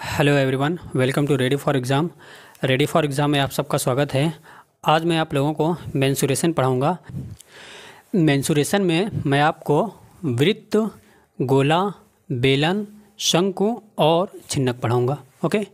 Hello everyone, welcome to ready for exam. Ready for exam में आप सबका स्वागत है। आज मैं आप लोगों को मेंसुरेशन पढ़ाऊंगा। मेंसुरेशन में मैं आपको वृत्त, गोला, बेलन, शंकु और छिन्नक पढ़ाऊंगा। ओके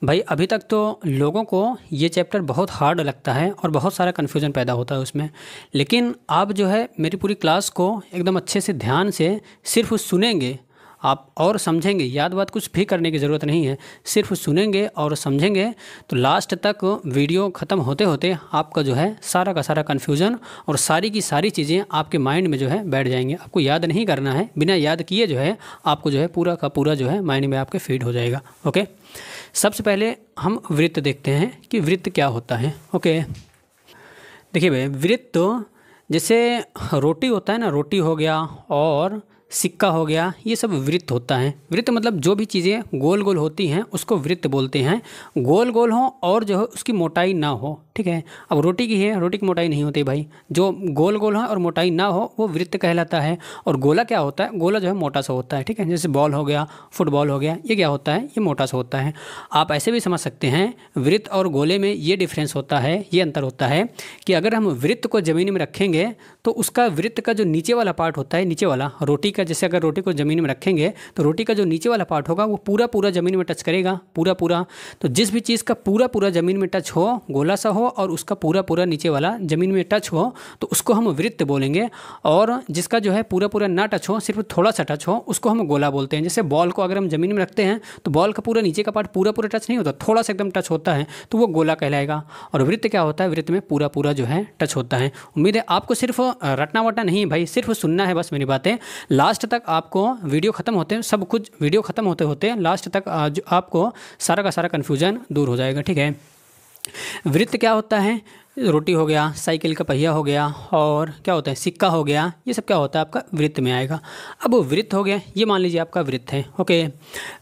भाई, अभी तक तो लोगों को ये चैप्टर बहुत हार्ड लगता है और बहुत सारा कन्फ्यूजन पैदा होता है उसमें, लेकिन आप जो है मेरी पूरी क्लास को एकदम अच्छे से ध्यान से सिर्फ सुनेंगे आप और समझेंगे। याद बात कुछ भी करने की ज़रूरत नहीं है, सिर्फ सुनेंगे और समझेंगे तो लास्ट तक वीडियो ख़त्म होते होते आपका जो है सारा का सारा कन्फ्यूज़न और सारी की सारी चीज़ें आपके माइंड में जो है बैठ जाएंगे। आपको याद नहीं करना है, बिना याद किए जो है आपको जो है पूरा का पूरा जो है माइंड में आपके फीड हो जाएगा। ओके, सबसे पहले हम वृत्त देखते हैं कि वृत्त क्या होता है। ओके, देखिए भाई, वृत्त जैसे रोटी होता है ना, रोटी हो गया और सिक्का हो गया, ये सब वृत्त होता है। वृत्त मतलब जो भी चीज़ें गोल गोल होती हैं उसको वृत्त बोलते हैं। गोल गोल हो और जो है उसकी मोटाई ना हो, ठीक है। अब रोटी की है, रोटी की मोटाई नहीं होती भाई, जो गोल गोल हो और मोटाई ना हो वो वृत्त कहलाता है। और गोला क्या होता है? गोला जो है मोटा सा होता है, ठीक है। जैसे बॉल हो गया, फुटबॉल हो गया, ये क्या होता है? ये मोटा सा होता है। आप ऐसे भी समझ सकते हैं, वृत्त और गोले में ये डिफरेंस होता है, ये अंतर होता है कि अगर हम वृत्त को ज़मीन में रखेंगे तो उसका वृत्त का जो नीचे वाला पार्ट होता है, नीचे वाला रोटी का, जैसे अगर रोटी को ज़मीन में रखेंगे तो रोटी का जो नीचे वाला पार्ट होगा वो पूरा पूरा ज़मीन में टच करेगा, पूरा पूरा। तो जिस भी चीज़ का पूरा पूरा ज़मीन में टच हो, गोला सा हो और उसका पूरा पूरा नीचे वाला ज़मीन में टच हो तो उसको हम वृत्त बोलेंगे। और जिसका जो है पूरा पूरा ना टच हो, सिर्फ थोड़ा सा टच हो, उसको हम गोला बोलते हैं। जैसे बॉल को अगर हम ज़मीन में रखते हैं तो बॉल का पूरा नीचे का पार्ट पूरा पूरा टच नहीं होता, थोड़ा सा एकदम टच होता है तो वो गोला कहलाएगा। और वृत्त क्या होता है? वृत्त में पूरा पूरा जो है टच होता है। उम्मीद है आपको सिर्फ रटना वटना नहीं भाई, सिर्फ सुनना है बस मेरी बातें। लास्ट तक आपको वीडियो ख़त्म होते हैं, सब कुछ वीडियो ख़त्म होते होते लास्ट तक आपको सारा का सारा कन्फ्यूजन दूर हो जाएगा, ठीक है। वृत्त क्या होता है? रोटी हो गया, साइकिल का पहिया हो गया और क्या होता है, सिक्का हो गया, ये सब क्या होता है आपका वृत्त में आएगा। अब वृत्त हो गया, ये मान लीजिए आपका वृत्त है। ओके,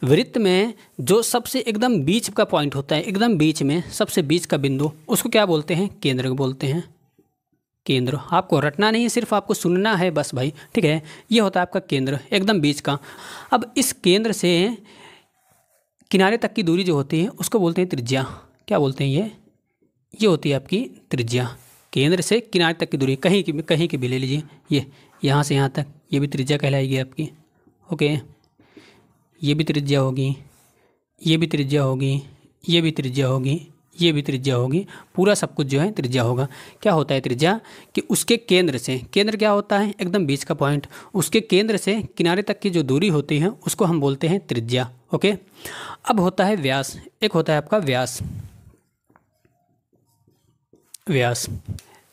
वृत्त में जो सबसे एकदम बीच का पॉइंट होता है, एकदम बीच में सबसे बीच का बिंदु, उसको क्या बोलते हैं? केंद्र बोलते हैं। केंद्र आपको रटना नहीं है, सिर्फ आपको सुनना है बस भाई, ठीक है। ये होता है आपका केंद्र, एकदम बीच का। अब इस केंद्र से किनारे तक की दूरी जो होती है उसको बोलते हैं त्रिज्या। क्या बोलते हैं? ये होती है आपकी त्रिज्या। केंद्र से किनारे तक की दूरी, कहीं की भी ले लीजिए, ये यहाँ से यहाँ तक, ये भी त्रिज्या कहलाएगी आपकी। ओके, ये भी त्रिज्या होगी, ये भी त्रिज्या होगी, ये भी त्रिज्या होगी, ये भी त्रिज्या होगी, पूरा सब कुछ जो है त्रिज्या होगा। क्या होता है त्रिज्या? कि उसके केंद्र से, केंद्र क्या होता है? एकदम बीच का पॉइंट, उसके केंद्र से किनारे तक की जो दूरी होती है उसको हम बोलते हैं त्रिज्या। ओके, अब होता है व्यास। एक होता है आपका व्यास। व्यास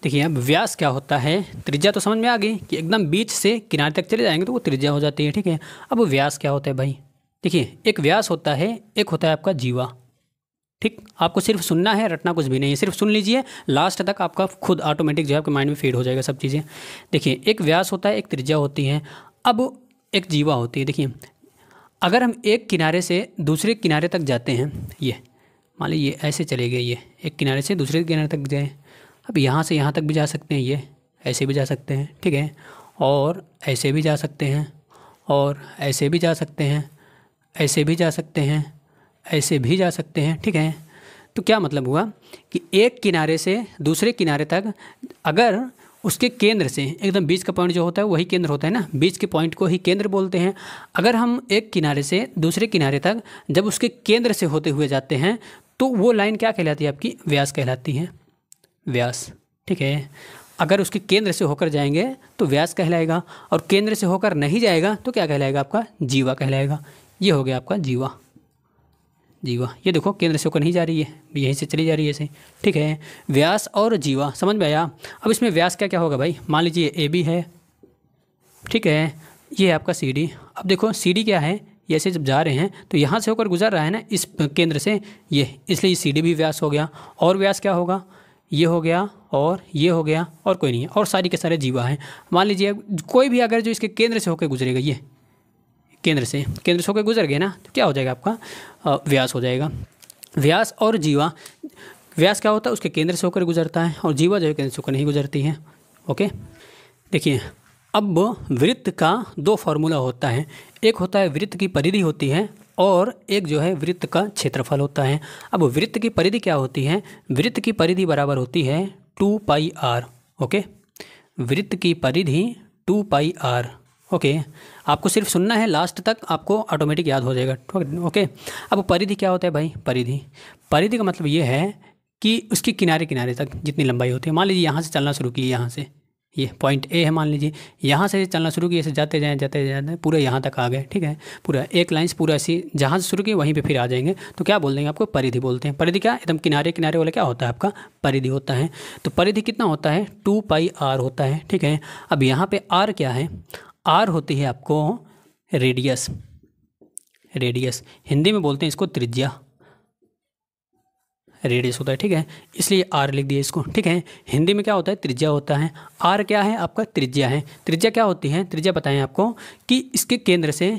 देखिए, अब व्यास क्या होता है? त्रिज्या तो समझ में आ गई कि एकदम बीच से किनारे तक चले जाएंगे तो वो त्रिज्या हो जाती है, ठीक है। अब व्यास क्या होता है भाई? देखिए, एक व्यास होता है, एक होता है आपका जीवा। ठीक, आपको सिर्फ सुनना है, रटना कुछ भी नहीं है, सिर्फ सुन लीजिए, लास्ट तक आपका खुद ऑटोमेटिक जो है आपके माइंड में फीड हो जाएगा सब चीज़ें। देखिए, एक व्यास होता है, एक त्रिज्या होती है, अब एक जीवा होती है। देखिए, अगर हम एक किनारे से दूसरे किनारे तक जाते हैं, ये मान लीजिए ऐसे चले गए, ये एक किनारे से दूसरे किनारे तक जाए, अब यहाँ से यहाँ तक भी जा सकते हैं, ये ऐसे भी जा सकते हैं, ठीक है, और ऐसे भी जा सकते हैं, और ऐसे भी जा सकते हैं, ऐसे भी जा सकते हैं, ऐसे भी जा सकते हैं, ठीक है। तो क्या मतलब हुआ कि एक किनारे से दूसरे किनारे तक अगर उसके केंद्र से, एकदम बीच का पॉइंट जो होता है वही केंद्र होता है ना, बीच के पॉइंट को ही केंद्र बोलते हैं। अगर हम एक किनारे से दूसरे किनारे तक जब उसके केंद्र से होते हुए जाते हैं तो वो लाइन क्या कहलाती है? आपकी व्यास कहलाती है, व्यास, ठीक है। अगर उसके केंद्र से होकर जाएंगे तो व्यास कहलाएगा, और केंद्र से होकर नहीं जाएगा तो क्या कहलाएगा? आपका जीवा कहलाएगा। ये हो गया आपका जीवा। जीवा, ये देखो केंद्र से होकर नहीं जा रही है, यहीं से चली जा रही है ऐसे, ठीक है। व्यास और जीवा समझ में आया। अब इसमें व्यास क्या क्या होगा भाई? मान लीजिए ए बी है, ठीक है, ये है आपका सी डी। अब देखो सी डी क्या है? ये ऐसे जब जा रहे हैं तो यहाँ से होकर गुजर रहा है ना इस केंद्र से, ये, इसलिए सी डी भी व्यास हो गया। और व्यास क्या होगा? ये हो गया और ये हो गया और कोई नहीं है, और सारी के सारे जीवा हैं। मान लीजिए कोई भी अगर जो इसके केंद्र से होकर गुजरेगा, ये केंद्र से होकर गुजर गए ना, तो क्या हो जाएगा? आपका व्यास हो जाएगा। व्यास और जीवा, व्यास क्या होता है? उसके केंद्र से होकर गुजरता है, और जीवा जो है केंद्र से होकर नहीं गुजरती है। ओके, देखिए, अब वृत्त का दो फार्मूला होता है। एक होता है वृत्त की परिधि होती है, और एक जो है वृत्त का क्षेत्रफल होता है। अब वृत्त की परिधि क्या होती है? वृत्त की परिधि बराबर होती है 2πr। ओके, वृत्त की परिधि 2πr। ओके, आपको सिर्फ सुनना है, लास्ट तक आपको ऑटोमेटिक याद हो जाएगा। ओके, अब परिधि क्या होता है भाई? परिधि का मतलब ये है कि उसकी किनारे किनारे तक जितनी लंबाई होती है। मान लीजिए यहाँ से चलना शुरू किए, यहाँ से ये पॉइंट ए है, मान लीजिए यहाँ से चलना शुरू किए, ऐसे जाते जाते पूरे यहाँ तक आ गए। ठीक है, पूरा एक लाइन पूरा ऐसी जहाँ से शुरू किए वहीं पे फिर आ जाएंगे, तो क्या बोल देंगे? आपको परिधि बोलते हैं। परिधि क्या? एकदम किनारे किनारे वाला क्या होता है? आपका परिधि होता है। तो परिधि कितना होता है? 2πr होता है। ठीक है, अब यहाँ पे r क्या है? r होती है आपको रेडियस। हिंदी में बोलते हैं इसको त्रिज्या, रेडियस होता है। ठीक है, इसलिए आर लिख दिया इसको। ठीक है, हिंदी में क्या होता है? त्रिज्या होता है। आर क्या है? आपका त्रिज्या है। त्रिज्या क्या होती है? त्रिज्या बताएं आपको कि इसके केंद्र से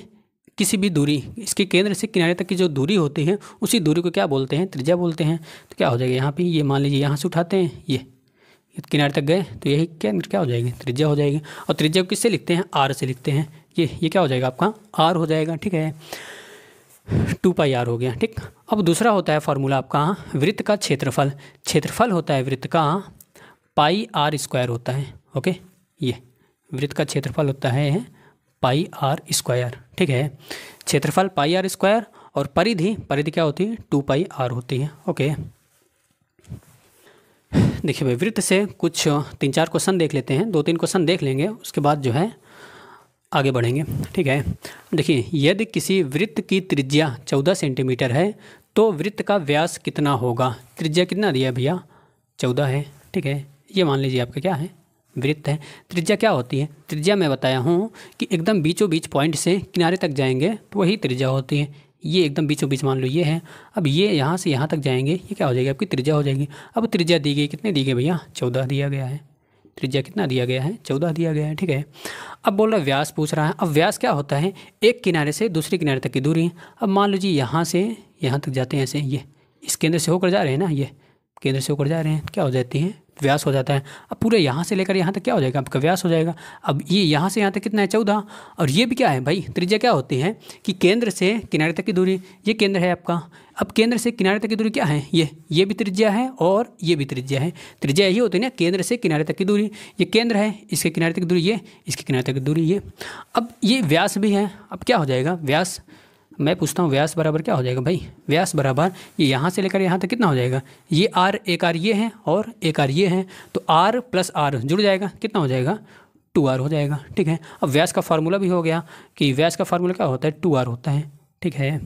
किसी भी दूरी, इसके केंद्र से किनारे तक की जो दूरी होती है उसी दूरी को क्या बोलते हैं? त्रिज्या बोलते हैं। तो क्या हो जाएगा यहाँ पे? ये मान लीजिए यहाँ से उठाते हैं, ये किनारे तक गए तो यही केंद्र क्या हो जाएगी? त्रिज्या हो जाएगी। और त्रिज्या को किससे लिखते हैं? आर से लिखते हैं। ये क्या हो जाएगा? आपका आर हो जाएगा। ठीक है, 2πr हो गया। ठीक, अब दूसरा होता है फॉर्मूला आपका वृत्त का क्षेत्रफल। क्षेत्रफल होता है वृत्त का πr² होता है। ओके, ये वृत्त का क्षेत्रफल होता है πr²। ठीक है, क्षेत्रफल πr² और परिधि क्या होती है? 2πr होती है। ओके, देखिए भाई, वृत्त से कुछ 3-4 क्वेश्चन देख लेते हैं, 2-3 क्वेश्चन देख लेंगे, उसके बाद जो है आगे बढ़ेंगे। ठीक है, देखिए, यदि किसी वृत्त की त्रिज्या 14 सेंटीमीटर है तो वृत्त का व्यास कितना होगा? त्रिज्या कितना दिया भैया? 14 है। ठीक है, ये मान लीजिए आपका क्या है? वृत्त है। त्रिज्या क्या होती है? त्रिज्या मैं बताया हूँ कि एकदम बीचों बीच पॉइंट से किनारे तक जाएंगे तो वही त्रिज्या होती है। ये एकदम बीचों बीच मान लो ये है। अब ये यहाँ से यहाँ तक जाएंगे, ये क्या हो जाएगी? आपकी त्रिज्या हो जाएगी। अब त्रिज्या दी गई, कितने दी गई भैया? 14 दिया गया है। त्रिज्या कितना दिया गया है? 14 दिया गया है। ठीक है, अब बोल रहा है व्यास पूछ रहा है। अब व्यास क्या होता है? एक किनारे से दूसरे किनारे तक की दूरी। अब मान लीजिए यहाँ से यहाँ तक जाते हैं, ऐसे ये इस केंद्र से होकर जा रहे हैं ना, ये केंद्र से होकर जा रहे हैं, क्या हो जाती है? व्यास हो जाता है। अब पूरे यहाँ से लेकर यहाँ तक क्या हो जाएगा? आपका व्यास हो जाएगा। अब ये यहाँ से यहाँ तक कितना है? 14। और ये भी क्या है भाई? त्रिज्या क्या होती है कि केंद्र से किनारे तक की दूरी, ये केंद्र है आपका। अब केंद्र से किनारे तक की दूरी क्या है? ये भी त्रिज्या है और ये भी त्रिज्या है। त्रिज्या यही होती है ना, केंद्र से किनारे तक की दूरी। ये केंद्र है, इसके किनारे तक की दूरी ये, इसके किनारे तक की दूरी ये। अब ये व्यास भी है। अब क्या हो जाएगा? व्यास, मैं पूछता हूँ व्यास बराबर क्या हो जाएगा भाई? व्यास बराबर ये यहाँ से लेकर यहाँ तक कितना हो जाएगा? ये आर, एक आर ये है और एक आर ये है, तो आर प्लस आर जुड़ जाएगा, कितना हो जाएगा? 2r हो जाएगा। ठीक है, अब व्यास का फार्मूला भी हो गया कि व्यास का फार्मूला क्या होता है? 2r होता है। ठीक है,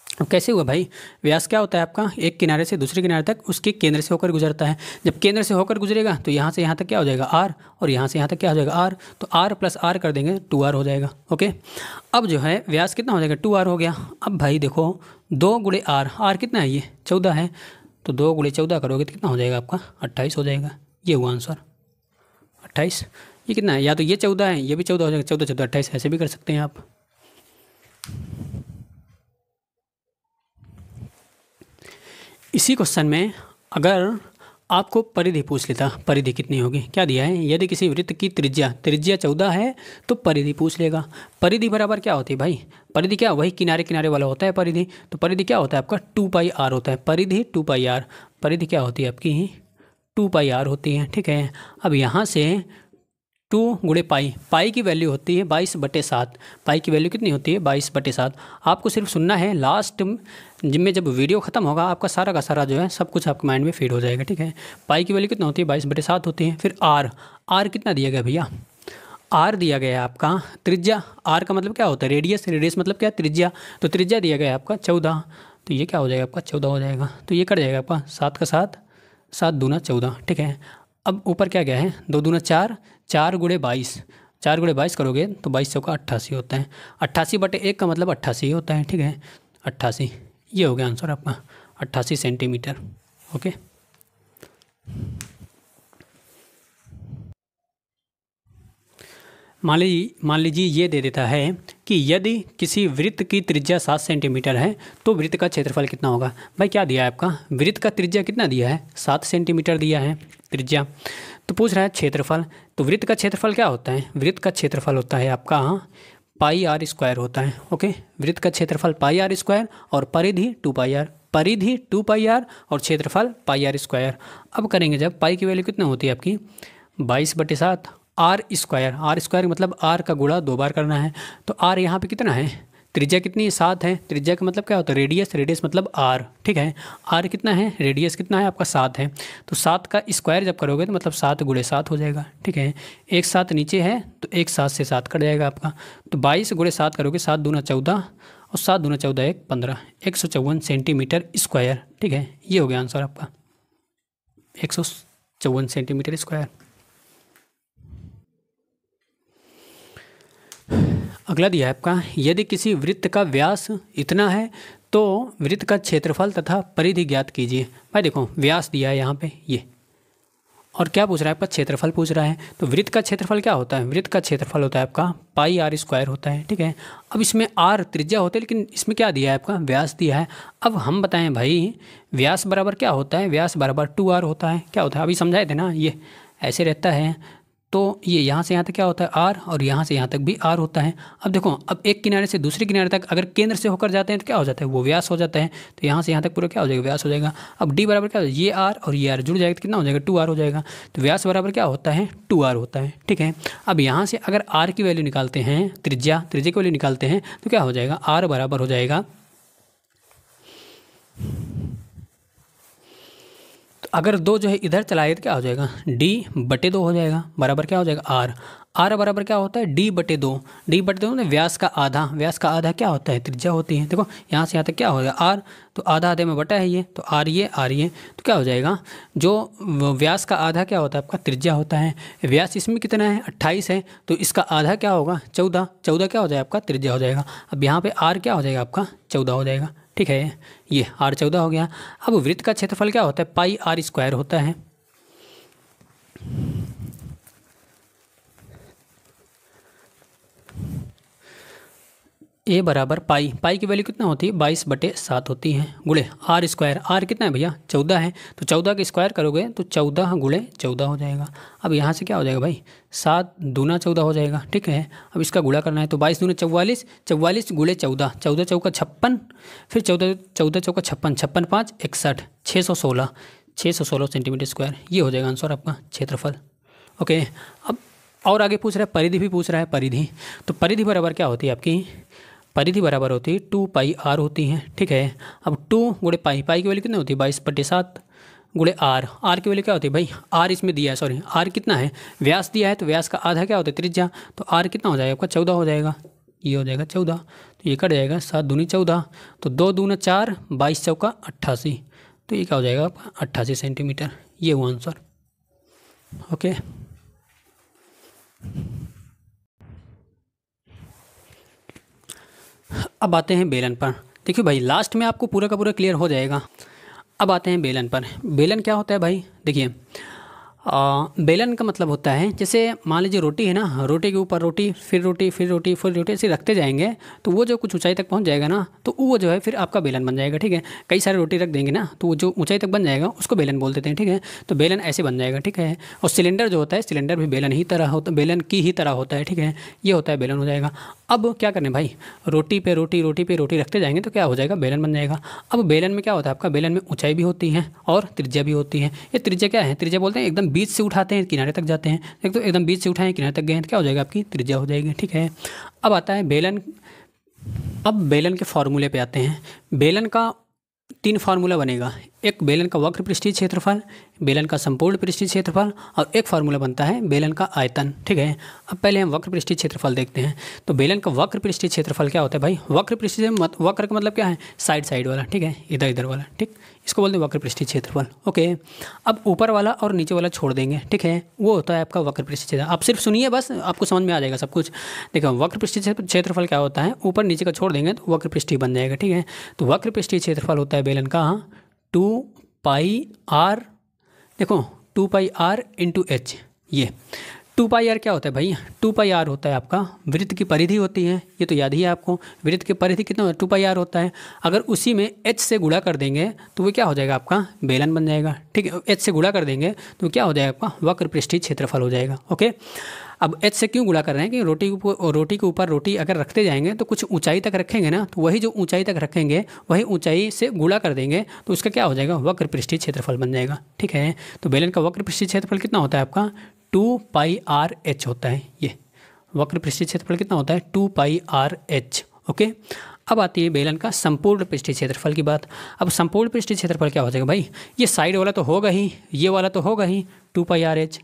अब कैसे हुआ भाई? व्यास क्या होता है आपका? एक किनारे से दूसरे किनारे तक उसके केंद्र से होकर गुजरता है। जब केंद्र से होकर गुजरेगा तो यहाँ से यहाँ तक क्या हो जाएगा? r, और यहाँ से यहाँ तक क्या हो जाएगा? r। तो r प्लस r कर देंगे, 2r हो जाएगा। ओके, अब जो है व्यास कितना हो जाएगा? 2r हो गया। अब भाई देखो, 2 गुणे r कितना है? ये 14 है, तो 2 गुणे 14 करोगे तो कितना हो जाएगा आपका? 28 हो जाएगा। ये हुआ आंसर, 28। ये कितना है? या तो ये 14 है, ये भी 14 हो जाएगा। 14 14 28, ऐसे भी कर सकते हैं आप। इसी क्वेश्चन में अगर आपको परिधि पूछ लेता, परिधि कितनी होगी? क्या दिया है? यदि किसी वृत्त की त्रिज्या 14 है तो परिधि पूछ लेगा। परिधि बराबर क्या होती है भाई? परिधि क्या? वही किनारे किनारे वाला होता है परिधि। तो परिधि क्या होता है आपका? 2πr होता है। परिधि 2πr, परिधि क्या होती है आपकी? 2πr होती है। ठीक है, अब यहाँ से 2 गुणे पाई की वैल्यू होती है 22/7। पाई की वैल्यू कितनी होती है? 22/7। आपको सिर्फ सुनना है, लास्ट जिनमें जब वीडियो ख़त्म होगा आपका सारा का सारा जो है सब कुछ आपके माइंड में फीड हो जाएगा। ठीक है, पाई की वैल्यू कितना होती है? 22/7 होती है। फिर आर कितना दिया गया भैया? आर दिया गया है आपका त्रिज्या। आर का मतलब क्या होता है? रेडियस। रेडियस मतलब क्या? त्रिज्या। तो त्रिज्या दिया गया है आपका 14, तो ये क्या हो जाएगा आपका? 14 हो जाएगा। तो ये कट जाएगा आपका 7 का 7, 7 दूना 14। ठीक है, अब ऊपर क्या गया है? 2 दूना 4, 4 गुणे 22, 4 गुणे 22 करोगे तो 22 चौका 88 होता है। 88/1 का मतलब 88 होता है। ठीक है, 88, ये हो गया आंसर आपका, 88 सेंटीमीटर। ओके, मान लीजिए ये दे देता है कि यदि किसी वृत्त की त्रिज्या 7 सेंटीमीटर है तो वृत्त का क्षेत्रफल कितना होगा? भाई क्या दिया है आपका? वृत्त का त्रिज्या कितना दिया है? 7 सेंटीमीटर दिया है त्रिज्या। तो पूछ रहा है क्षेत्रफल। तो वृत्त का क्षेत्रफल क्या होता है? वृत्त का क्षेत्रफल होता है आपका पाई आर स्क्वायर होता है। ओके, वृत्त का क्षेत्रफल पाई आर स्क्वायर और परिधि 2 पाई आर, परिधि 2 पाई आर और क्षेत्रफल पाई आर स्क्वायर। अब करेंगे जब पाई की वैल्यू कितना होती है आपकी 22/7 आर स्क्वायर, आर स्क्वायर मतलब आर का गुणा 2 बार करना है। तो आर यहाँ पे कितना है, त्रिज्या कितनी है 7 है, त्रिज्या का मतलब क्या होता है रेडियस, रेडियस मतलब आर, ठीक है। आर कितना है, रेडियस कितना है आपका 7 है, तो 7 का स्क्वायर जब करोगे तो मतलब 7 × 7 हो जाएगा, ठीक है। एक 7 नीचे है तो एक 7 से 7 कट जाएगा आपका, तो 22 × 7 करोगे 7 दूना 14 और 7 दूना 14 1 15, 154 सेंटीमीटर स्क्वायर, ठीक है। ये हो गया आंसर आपका 154 सेंटीमीटर स्क्वायर। अगला दिया है आपका, यदि किसी वृत्त का व्यास इतना है तो वृत्त का क्षेत्रफल तथा परिधि ज्ञात कीजिए। भाई देखो व्यास दिया है यहाँ पे ये, और क्या पूछ रहा है आपका क्षेत्रफल पूछ रहा है। तो वृत्त का क्षेत्रफल क्या होता है, वृत्त का क्षेत्रफल होता है आपका पाई आर स्क्वायर होता है, ठीक है। अब इसमें आर त्रिज्या होता है, लेकिन इसमें क्या दिया है आपका व्यास दिया है। अब हम बताएं भाई व्यास बराबर क्या होता है, व्यास बराबर 2r होता है। क्या होता है अभी समझाए थे ना, ये ऐसे रहता है, तो ये यहाँ से यहाँ तक क्या होता है r, और यहाँ से यहाँ तक भी r होता है। अब देखो अब एक किनारे से दूसरे किनारे तक अगर केंद्र से होकर जाते हैं तो क्या हो जाता है, वो व्यास हो जाता है। तो यहाँ से यहाँ तक पूरा क्या हो जाएगा, व्यास हो जाएगा। अब d बराबर क्या हो जाएगा, ये r और ये r जुड़ जाएगा तो कितना हो जाएगा 2r हो जाएगा। तो व्यास बराबर क्या होता है 2r होता है, ठीक है। अब यहाँ से अगर r की वैल्यू निकालते हैं, त्रिज्या की वैल्यू निकालते हैं तो क्या हो जाएगा, r बराबर हो जाएगा, अगर 2 जो है इधर चलाए तो क्या हो जाएगा d/2 हो जाएगा, बराबर क्या हो जाएगा r। r बराबर क्या होता है d/2, d/2 में व्यास का आधा, व्यास का आधा क्या होता है त्रिज्या होती है। देखो यहाँ से यहाँ तक क्या हो गया r, तो आधा आधे में बटा है ये, तो r ये तो क्या हो जाएगा, जो व्यास का आधा क्या होता है आपका त्रिज्या होता है। व्यास इसमें कितना है 28 है, तो इसका आधा क्या होगा 14, 14 क्या हो जाएगा आपका त्रिज्या हो जाएगा। अब यहाँ पे r क्या हो जाएगा आपका 14 हो जाएगा, ठीक है। ये r 14 हो गया। अब वृत्त का क्षेत्रफल क्या होता है पाई आर स्क्वायर होता है। ए बराबर पाई, पाई की वैल्यू कितना होती है 22/7 होती है, गुणे आर स्क्वायर, आर कितना है भैया 14 है, तो 14 का स्क्वायर करोगे तो 14 × 14 हो जाएगा। अब यहाँ से क्या हो जाएगा भाई 7 दूना 14 हो जाएगा, ठीक है। अब इसका गुणा करना है तो 22 दूना 44, 44 × 14, 14 चौका 56, फिर 14 चौका 56, 56 5 61, 616 सेंटीमीटर स्क्वायर। ये हो जाएगा आंसर आपका क्षेत्रफल। ओके, अब और आगे पूछ रहा है परिधि भी पूछ रहा है, परिधि। तो परिधि बराबर क्या होती है आपकी, परिधि बराबर होती है 2 पाई आर होती है, ठीक है। अब 2 × पाई, पाई की वैल्यू कितनी होती है 22/7 × आर, आर की वैल्यू क्या होती है भाई, आर इसमें दिया है, सॉरी आर कितना है व्यास दिया है, तो व्यास का आधा क्या होता है त्रिज्या, तो आर कितना हो जाएगा आपका 14 हो जाएगा, ये हो जाएगा 14, तो ये कट जाएगा 7 दूनी 14, तो 2 दूना 4, 22 चौका 88, तो ये क्या हो जाएगा आपका 88 सेंटीमीटर। ये हुआ आंसर। ओके, अब आते हैं बेलन पर। देखिए भाई लास्ट में आपको पूरा का पूरा क्लियर हो जाएगा। अब आते हैं बेलन पर। बेलन क्या होता है भाई, देखिए बेलन का मतलब होता है जैसे मान लीजिए रोटी है ना, रोटी के ऊपर रोटी फिर रोटी फिर रोटी फिर रोटी ऐसे रखते जाएंगे तो वो जो कुछ ऊंचाई तक पहुंच जाएगा ना, तो वो जो है फिर आपका बेलन बन जाएगा, ठीक है। कई सारे रोटी रख देंगे ना तो वो जो ऊंचाई तक बन जाएगा उसको बेलन बोल देते हैं, ठीक है। तो बेलन ऐसे बन जाएगा, ठीक है। और सिलेंडर जो होता है, सिलेंडर भी बेलन ही तरह होता, बेलन की ही तरह होता है, ठीक है। ये होता है बेलन हो जाएगा। अब क्या करना है भाई, रोटी पे रोटी रोटी पे रोटी रखते जाएंगे तो क्या हो जाएगा बेलन बन जाएगा। अब बेलन में क्या होता है आपका, बेलन में ऊंचाई भी होती है और त्रिज्या भी होती है। ये त्रिज्या क्या है, त्रिज्या बोलते हैं एकदम बीच से उठाते हैं किनारे तक जाते हैं, एक तो एकदम बीच से उठाएं किनारे तक गए तो क्या हो जाएगा आपकी त्रिज्या हो जाएगी, ठीक है। अब आता है बेलन। अब बेलन के फॉर्मूले पे आते हैं। बेलन का 3 फार्मूला बनेगा, एक बेलन का वक्र पृष्ठीय क्षेत्रफल, बेलन का संपूर्ण पृष्ठीय क्षेत्रफल और एक फार्मूला बनता है बेलन का आयतन, ठीक है। अब पहले हम वक्र पृष्ठीय क्षेत्रफल देखते हैं। तो बेलन का वक्र पृष्ठीय क्षेत्रफल क्या होता है भाई, वक्र पृष्ठीय वक्र का मतलब क्या है साइड वाला, ठीक है, इधर इधर वाला, ठीक, इसको बोलते हैं वक्र पृष्ठीय क्षेत्रफल। ओके, अब ऊपर वाला और नीचे वाला छोड़ देंगे, ठीक है, वो होता है आपका वक्र पृष्ठीय क्षेत्रफल। आप सिर्फ सुनिए बस, आपको समझ में आ जाएगा सब कुछ। देखो वक्र पृष्ठीय क्षेत्रफल क्या होता है, ऊपर नीचे का छोड़ देंगे तो वक्र पृष्ठीय बन जाएगा, ठीक है। तो वक्र पृष्ठीय क्षेत्रफल होता है बेलन का 2 पाई आर, देखो 2 पाई आर इंटू एच। ये 2 पाई आर क्या होता है भाई, 2 पाई आर होता है आपका वृत्त की परिधि होती है, ये तो याद ही है आपको, वृत्त की परिधि कितना होता है 2 पाई आर होता है। अगर उसी में एच से गुणा कर देंगे तो वो क्या हो जाएगा आपका बेलन बन जाएगा, ठीक है। एच से गुणा कर देंगे तो क्या हो जाएगा आपका वक्र पृष्ठीय क्षेत्रफल हो जाएगा। ओके, अब h से क्यों गुणा कर रहे हैं कि रोटी के ऊपर रोटी अगर रखते जाएंगे तो कुछ ऊंचाई तक रखेंगे ना, तो वही जो ऊंचाई तक रखेंगे वही ऊंचाई से गुणा कर देंगे तो उसका क्या हो जाएगा, वक्र पृष्ठीय क्षेत्रफल बन जाएगा। ठीक है, तो बेलन का वक्र पृष्ठीय क्षेत्रफल कितना होता है आपका 2πr/h होता है। ये वक्र पृष्ठीय क्षेत्रफल कितना होता है 2πr/h। ओके, अब आती है बेलन का संपूर्ण पृष्ठीय क्षेत्रफल की बात। अब संपूर्ण पृष्ठीय क्षेत्रफल क्या हो जाएगा भाई, ये साइड वाला तो होगा ही, ये वाला तो होगा ही 2πr/h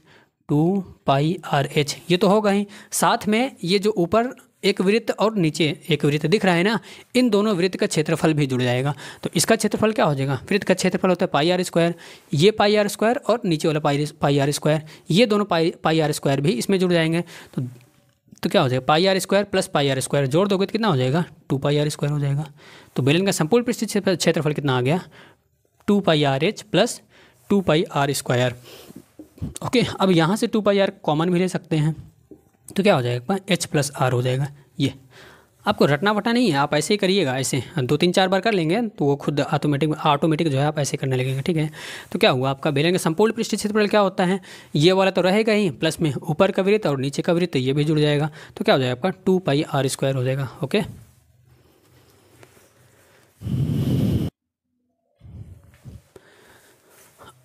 ये तो होगा ही, साथ में ये जो ऊपर एक वृत्त और नीचे एक वृत्त दिख रहा है ना, इन दोनों वृत्त का क्षेत्रफल भी जुड़ जाएगा। तो इसका क्षेत्रफल क्या हो जाएगा, वृत्त का क्षेत्रफल होता है πr², ये πr² और नीचे वाला πr², ये दोनों πr² भी इसमें जुड़ जाएंगे। तो क्या हो जाएगा πr² प्लस πr² जोड़ दोगे तो कितना हो जाएगा 2πr² हो जाएगा। तो बेलन का संपूर्ण पृष्ठीय क्षेत्रफल कितना आ गया 2πr/h प्लस 2πr²। ओके, अब यहाँ से 2πr कॉमन भी ले सकते हैं तो क्या हो जाएगा h प्लस r हो जाएगा। ये आपको रटना वटना नहीं है, आप ऐसे ही करिएगा, ऐसे 2-3-4 बार कर लेंगे तो वो खुद ऑटोमेटिक जो है आप ऐसे करने लगेंगे। ठीक है, तो क्या हुआ आपका बेलन का संपूर्ण पृष्ठीय क्षेत्रफल क्या होता है, ये वाला तो रहेगा ही, प्लस में ऊपर का वृत्त और नीचे का वृत्त ये भी जुड़ जाएगा तो क्या हो जाएगा आपका 2πr² हो जाएगा। ओके,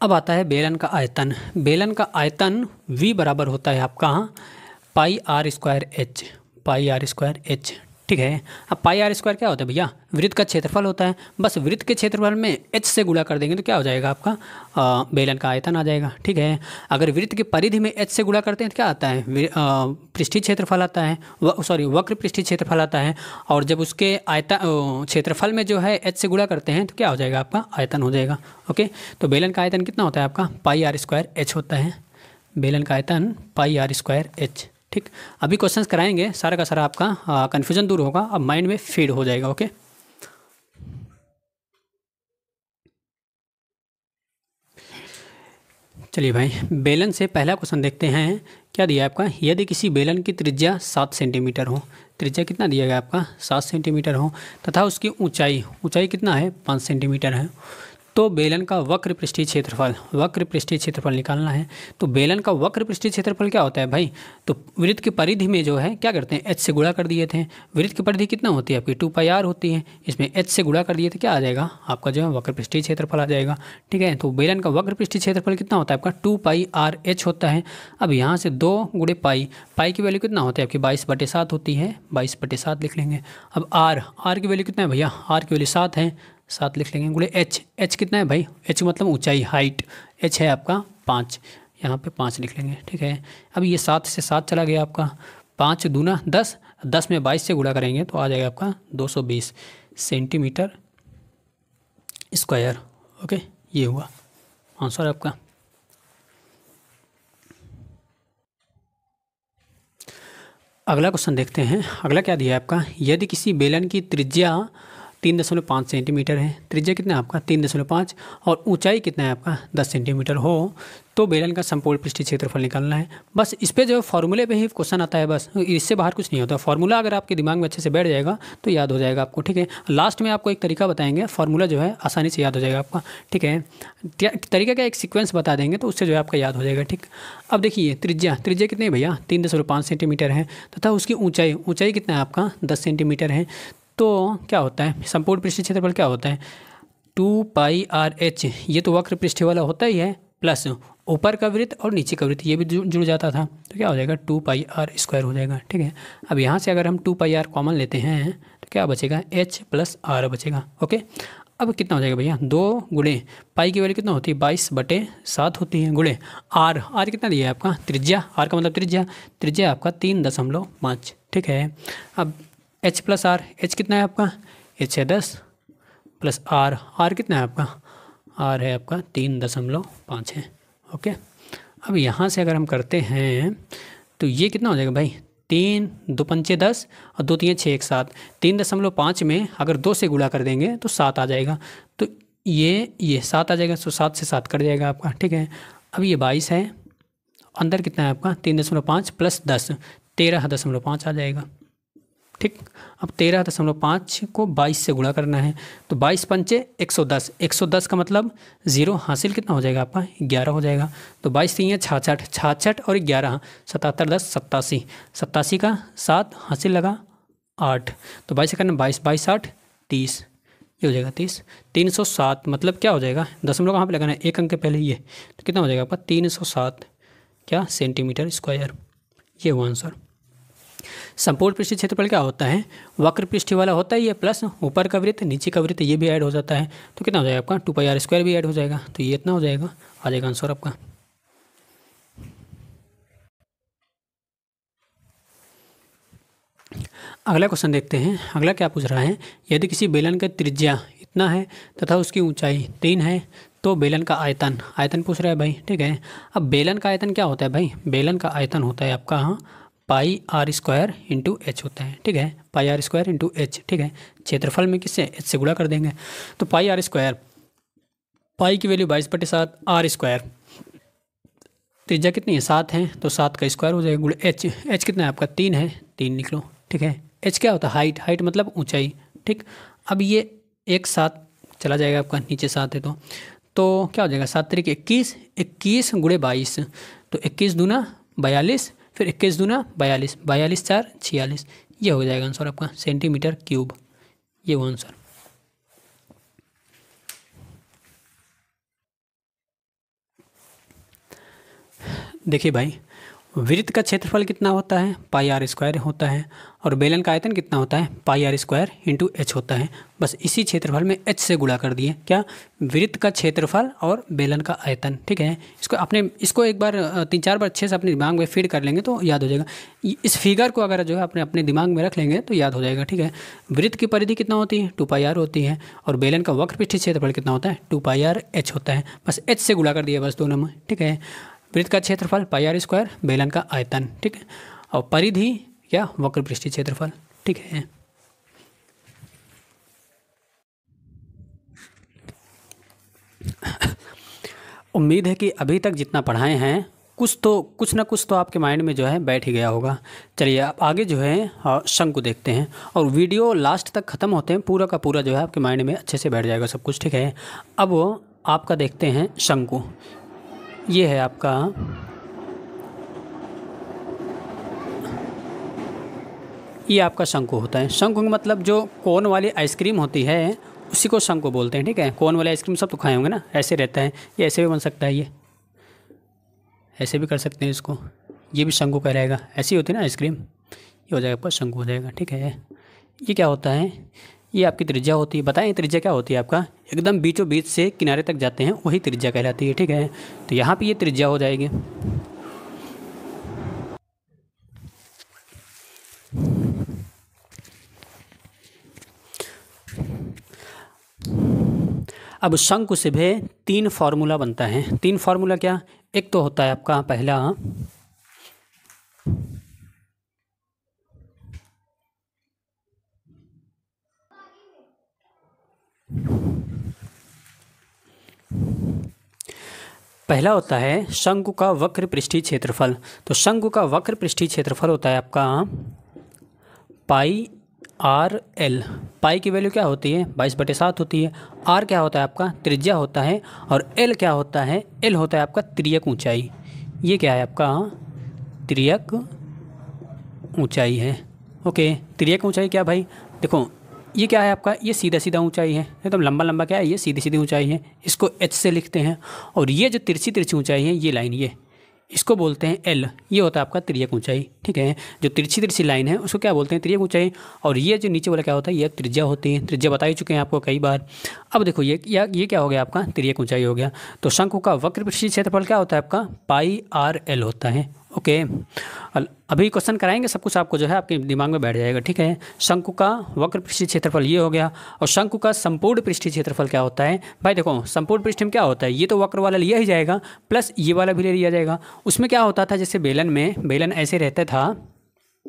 अब आता है बेलन का आयतन। बेलन का आयतन v बराबर होता है आपका πr²h। ठीक है, अब πr² क्या होता है भैया, वृत्त का क्षेत्रफल होता है, बस वृत्त के क्षेत्रफल में h से गुणा कर देंगे तो क्या हो जाएगा आपका बेलन का आयतन आ जाएगा। ठीक है, अगर वृत्त की परिधि में h से गुणा करते हैं तो क्या आता है पृष्ठीय क्षेत्रफल आता है, वक्र पृष्ठीय क्षेत्रफल आता है, और जब उसके आयतन क्षेत्रफल में जो है h से गुणा करते हैं तो क्या हो जाएगा आपका आयतन हो जाएगा। ओके, तो बेलन का आयतन कितना होता है आपका πr² होता है, बेलन का आयतन πr²। ठीक, अभी क्वेश्चंस कराएंगे, सारा का सारा आपका कन्फ्यूजन दूर होगा, अब माइंड में फीड हो जाएगा। ओके, चलिए भाई बेलन से पहला क्वेश्चन देखते हैं। क्या दिया है आपका, यदि किसी बेलन की त्रिज्या 7 सेंटीमीटर हो, त्रिज्या कितना दिया गया आपका 7 सेंटीमीटर हो, तथा उसकी ऊंचाई कितना है 5 सेंटीमीटर है, तो बेलन का वक्र पृष्ठीय क्षेत्रफल निकालना है। तो बेलन का वक्र पृष्ठीय क्षेत्रफल क्या होता है भाई, तो वृत्त की परिधि में जो है क्या करते हैं h से गुणा कर दिए थे, वृत्त की परिधि कितना होती है आपकी 2πr होती है, इसमें h से गुणा कर दिए थे क्या आ जाएगा आपका जो है वक्र पृष्ठीय क्षेत्रफल आ जाएगा। ठीक है, तो बेलन का वक्र पृष्ठीय क्षेत्रफल कितना होता है आपका 2πr/h होता है। अब यहाँ से 2 गुणे पाई की वैल्यू कितना होती है आपकी 22/7 होती है, 22/7 लिख लेंगे। अब r की वैल्यू कितना है भैया, r की वैल्यू 7 है, 7 लिख लेंगे, गुणे h कितना है भाई, h मतलब ऊंचाई हाइट, h है आपका 5, यहाँ पे 5 लिख लेंगे। ठीक है, अब ये 7 से 7 चला गया आपका, 5 दूना 10, 10 में 22 से गुणा करेंगे तो आ जाएगा आपका 220 सेंटीमीटर स्क्वायर। ओके, ये हुआ आंसर आपका। अगला क्वेश्चन देखते हैं। अगला क्या दिया है आपका, यदि किसी बेलन की त्रिज्या 3.5 सेंटीमीटर है, त्रिज्या कितना है आपका 3.5 और ऊंचाई कितना है आपका 10 सेंटीमीटर हो, तो बेलन का संपूर्ण पृष्ठीय क्षेत्रफल निकालना है। बस इस पे जो फॉर्मूले पे ही क्वेश्चन आता है, बस इससे बाहर कुछ नहीं होता। फॉर्मूला अगर आपके दिमाग में अच्छे से बैठ जाएगा तो याद हो जाएगा आपको। ठीक है, लास्ट में आपको एक तरीका बताएंगे, फॉर्मूला जो है आसानी से याद हो जाएगा आपका। ठीक है, तरीका का एक सीक्वेंस बता देंगे तो उससे जो है आपका याद हो जाएगा। ठीक, अब देखिए त्रिज्या कितनी है भैया 3.5 सेंटीमीटर है, तथा उसकी ऊँचाई कितना है आपका 10 सेंटीमीटर है। तो क्या होता है संपूर्ण पृष्ठीय क्षेत्रफल क्या होता है 2πr/h, ये तो वक्र पृष्ठीय वाला होता ही है, प्लस ऊपर का वृत्त और नीचे का वृत्त ये भी जुड़ जाता था, तो क्या हो जाएगा 2πr² हो जाएगा। ठीक है, अब यहाँ से अगर हम 2πr कॉमन लेते हैं तो क्या बचेगा h प्लस r बचेगा। ओके, अब कितना हो जाएगा भैया 2 गुणे पाई की वैल्यू कितना होती है 22/7 होती है, गुणे r कितना दिया है आपका त्रिज्या, r का मतलब त्रिज्या आपका 3.5। ठीक है, अब h प्लस r, h कितना है आपका h है 10 प्लस r कितना है आपका r है आपका 3.5 है। ओके, अब यहाँ से अगर हम करते हैं तो ये कितना हो जाएगा भाई 3 2 पंचे 10 और 2 3 6 एक साथ, 3.5 में अगर 2 से गुणा कर देंगे तो 7 आ जाएगा, तो ये 7 आ जाएगा, तो 7 से 7 कट जाएगा आपका। ठीक है, अब ये 22 है, अंदर कितना है आपका 3.5 प्लस 10 13.5 आ जाएगा। ठीक। अब 13.5 को 22 से गुणा करना है, तो 22 पंचे 110, 110 का मतलब 0 हासिल कितना हो जाएगा आपका 11 हो जाएगा। तो 22 3 66, 66 और 11 77 10 87, 87 का 7 हासिल लगा 8, तो 22 करना 22 22 8 30, ये हो जाएगा 30। 307 मतलब क्या हो जाएगा, दशमलव कहाँ पे लगाना है, एक अंक के पहले ये, तो कितना हो जाएगा आपका 307 क्या सेंटीमीटर स्क्वायर, ये हुआ आंसर। संपूर्ण पृष्ठीय क्षेत्रफल क्या होता है, वक्र पृष्ठीय वाला होता है ये, प्लस ऊपर का वृत्त नीचे का वृत्त ये भी ऐड हो जाता है, तो कितना हो जाएगा आपका 2πr² भी ऐड हो जाएगा, तो ये इतना हो जाएगा, आ जाएगा आंसर आपका। अगला क्वेश्चन देखते हैं। अगला क्या पूछ रहा है, यदि किसी बेलन का त्रिज्या इतना है तथा उसकी ऊंचाई 3 है तो बेलन का आयतन, आयतन पूछ रहा है भाई, ठीक है। अब बेलन का आयतन क्या होता है भाई, बेलन का आयतन होता है आपका πr² इंटू एच होता है, ठीक है, πr² इंटू एच, ठीक है। क्षेत्रफल में किससे, एच से गुणा कर देंगे, तो πr², पाई की वैल्यू 22/7, r², त्रिज्या कितनी है 7 है, तो 7 का स्क्वायर हो जाएगा, गुण एच, एच कितना है आपका 3 है, 3 लिख लो, ठीक है। एच क्या होता है, हाइट, हाइट मतलब ऊंचाई, ठीक। अब ये एक 7 चला जाएगा आपका, नीचे 7 है तो क्या हो जाएगा 7 तरीके 21, 21 गुणे 22, तो 21 दूना 42, फिर 21 दूना 42, 42 4 46, ये हो जाएगा आंसर आपका सेंटीमीटर क्यूब, ये वो आंसर। देखिए भाई, वृत्त का क्षेत्रफल कितना होता है, πr² होता है, और बेलन का आयतन कितना होता है, πr² इंटू एच होता है। बस इसी क्षेत्रफल में एच से गुणा कर दिए, क्या, वृत्त का क्षेत्रफल और बेलन का आयतन, ठीक है। इसको एक बार 3-4 बार अच्छे से अपने दिमाग में फीड कर लेंगे तो याद हो जाएगा। इस फिगर को अगर जो है अपने दिमाग में रख लेंगे तो याद हो जाएगा, ठीक है। वृत्त की परिधि कितना होती है, 2πr होती है, और बेलन का वक्र पृष्ठीय क्षेत्रफल कितना होता है, 2πrh होता है। बस एच से गुणा कर दिया बस दोनों में, ठीक है। वृत्त का क्षेत्रफल πr², बेलन का आयतन, ठीक है, और परिधि क्या, वक्र पृष्ठीय क्षेत्रफल, ठीक है। उम्मीद है कि अभी तक जितना पढ़ाए हैं कुछ ना कुछ तो आपके माइंड में जो है बैठ ही गया होगा। चलिए आप आगे जो है शंकु देखते हैं, और वीडियो लास्ट तक ख़त्म होते हैं पूरा का पूरा जो है आपके माइंड में अच्छे से बैठ जाएगा सब कुछ, ठीक है। अब आपका देखते हैं शंकु, ये है आपका, ये आपका शंकु होता है। शंकु का मतलब जो कोन वाली आइसक्रीम होती है उसी को शंकु बोलते हैं, ठीक है। कोन वाली आइसक्रीम सब तो खाए होंगे ना, ऐसे रहता है, ये ऐसे भी बन सकता है, ये ऐसे भी कर सकते हैं इसको, ये भी शंकु कहलाएगा, ऐसी होती है ना आइसक्रीम, ये हो जाएगा आपका शंकु हो जाएगा, ठीक है। ये क्या होता है, ये आपकी त्रिज्या होती है। बताएं त्रिज्या क्या होती है आपका, एकदम बीचों बीच से किनारे तक जाते हैं वही त्रिज्या कहलाती है, ठीक है। तो यहाँ पे ये त्रिज्या हो जाएगी। अब शंकु से भी 3 फार्मूला बनता है। 3 फार्मूला क्या, एक तो होता है आपका पहला होता है शंकु का वक्र पृष्ठीय क्षेत्रफल। तो शंकु का वक्र पृष्ठीय क्षेत्रफल होता है आपका πr/l। पाई की वैल्यू क्या होती है, 22/7 होती है। r क्या होता है आपका, त्रिज्या होता है, और l क्या होता है, l होता है आपका तिर्यक ऊंचाई। ये क्या है आपका, तिर्यक ऊंचाई है, ओके। तिर्यक ऊंचाई क्या भाई, देखो ये क्या है आपका, ये सीधा सीधा ऊंचाई है, एकदम लंबा लंबा क्या है, ये सीधी सीधी ऊंचाई है, इसको h से लिखते हैं। और ये जो तिरछी तिरछी ऊंचाई है, ये लाइन, ये इसको बोलते हैं l, ये होता है आपका तिर्यक ऊंचाई, ठीक है। जो तिरछी तिरछी लाइन है उसको क्या बोलते हैं, तिर्यक ऊंचाई। और ये जो नीचे वाला क्या होता है, ये त्रिज्या होती है, त्रिज्या बता ही चुके हैं आपको कई बार। अब देखो ये क्या हो गया आपका, तिर्यक ऊंचाई हो गया। तो शंकु का वक्र पृष्ठीय क्षेत्रफल क्या होता है आपका, πr/l होता है, ओके। अभी क्वेश्चन कराएंगे, सब कुछ आपको जो है आपके दिमाग में बैठ जाएगा, ठीक है। शंकु का वक्र पृष्ठीय क्षेत्रफल ये हो गया। और शंकु का संपूर्ण पृष्ठीय क्षेत्रफल क्या होता है भाई, देखो संपूर्ण पृष्ठ में क्या होता है, ये तो वक्र वाला लिया ही जाएगा, प्लस ये वाला भी ले लिया जाएगा। उसमें क्या होता था, जैसे बेलन ऐसे रहता था,